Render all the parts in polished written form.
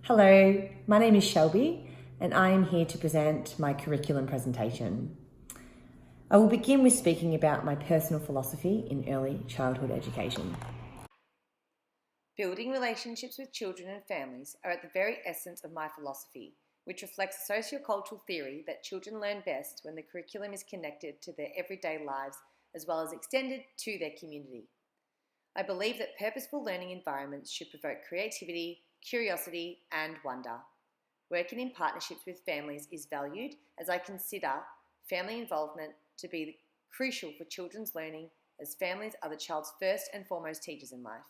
Hello, my name is Shelby and I am here to present my curriculum presentation. I will begin with speaking about my personal philosophy in early childhood education. Building relationships with children and families are at the very essence of my philosophy, which reflects a sociocultural theory that children learn best when the curriculum is connected to their everyday lives as well as extended to their community. I believe that purposeful learning environments should provoke creativity, curiosity, and wonder. Working in partnerships with families is valued as I consider family involvement to be crucial for children's learning, as families are the child's first and foremost teachers in life.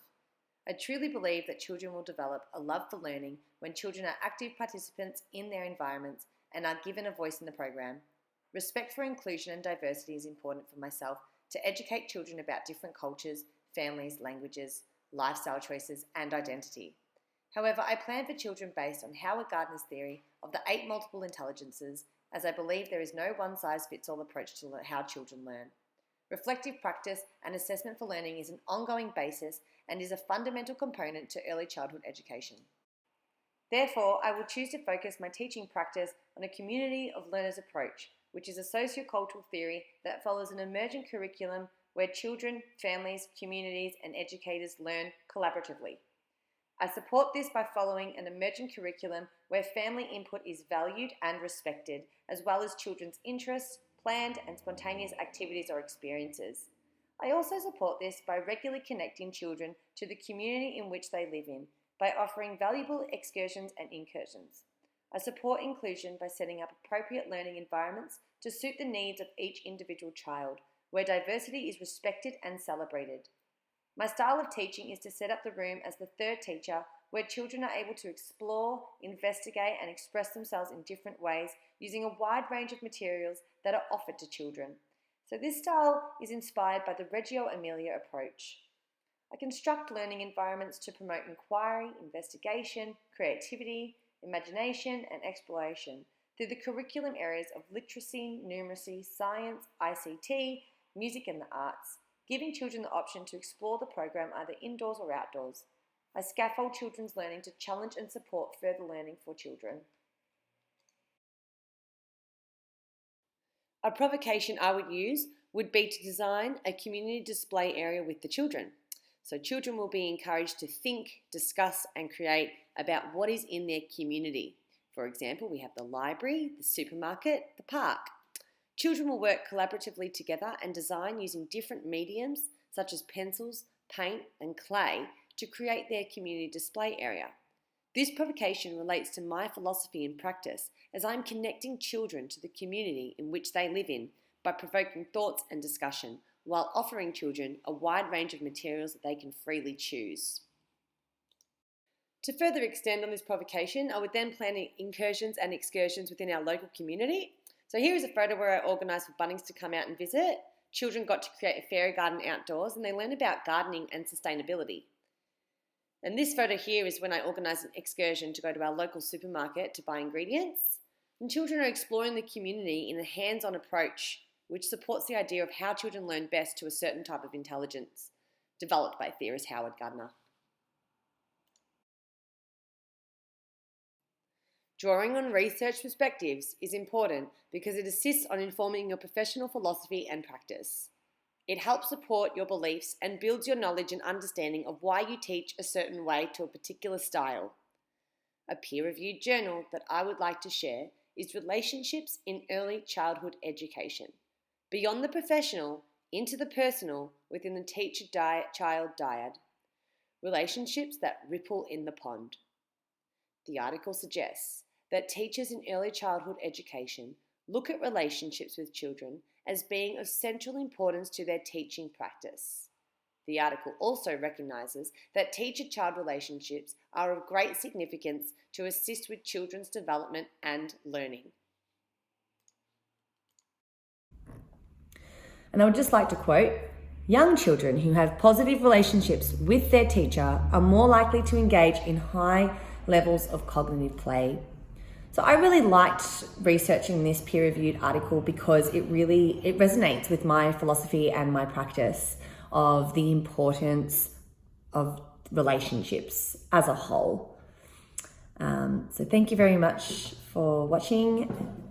I truly believe that children will develop a love for learning when children are active participants in their environments and are given a voice in the program. Respect for inclusion and diversity is important for myself to educate children about different cultures, families, languages, lifestyle choices, and identity. However, I plan for children based on Howard Gardner's theory of the 8 multiple intelligences, as I believe there is no one-size-fits-all approach to how children learn. Reflective practice and assessment for learning is an ongoing basis and is a fundamental component to early childhood education. Therefore, I will choose to focus my teaching practice on a community of learners approach, which is a sociocultural theory that follows an emergent curriculum where children, families, communities, and educators learn collaboratively. I support this by following an emergent curriculum where family input is valued and respected, as well as children's interests, planned and spontaneous activities or experiences. I also support this by regularly connecting children to the community in which they live in, by offering valuable excursions and incursions. I support inclusion by setting up appropriate learning environments to suit the needs of each individual child, where diversity is respected and celebrated. My style of teaching is to set up the room as the third teacher, where children are able to explore, investigate, and express themselves in different ways using a wide range of materials that are offered to children. So this style is inspired by the Reggio Emilia approach. I construct learning environments to promote inquiry, investigation, creativity, imagination, and exploration through the curriculum areas of literacy, numeracy, science, ICT, music and the arts, giving children the option to explore the program either indoors or outdoors. I scaffold children's learning to challenge and support further learning for children. A provocation I would use would be to design a community display area with the children. So children will be encouraged to think, discuss, and create about what is in their community. For example, we have the library, the supermarket, the park. Children will work collaboratively together and design using different mediums such as pencils, paint, and clay to create their community display area. This provocation relates to my philosophy and practice, as I'm connecting children to the community in which they live in by provoking thoughts and discussion, while offering children a wide range of materials that they can freely choose. To further extend on this provocation, I would then plan incursions and excursions within our local community. So here is a photo where I organised for Bunnings to come out and visit. Children got to create a fairy garden outdoors and they learned about gardening and sustainability. And this photo here is when I organised an excursion to go to our local supermarket to buy ingredients. And children are exploring the community in a hands-on approach, which supports the idea of how children learn best to a certain type of intelligence, developed by theorist Howard Gardner. Drawing on research perspectives is important because it assists on informing your professional philosophy and practice. It helps support your beliefs and builds your knowledge and understanding of why you teach a certain way to a particular style. A peer-reviewed journal that I would like to share is Relationships in Early Childhood Education. Beyond the professional, into the personal within the teacher-child dyad. Relationships that ripple in the pond. The article suggests that teachers in early childhood education look at relationships with children as being of central importance to their teaching practice. The article also recognises that teacher-child relationships are of great significance to assist with children's development and learning. And I would just like to quote, "Young children who have positive relationships with their teacher are more likely to engage in high levels of cognitive play." So I really liked researching this peer-reviewed article because it resonates with my philosophy and my practice of the importance of relationships as a whole. So thank you very much for watching.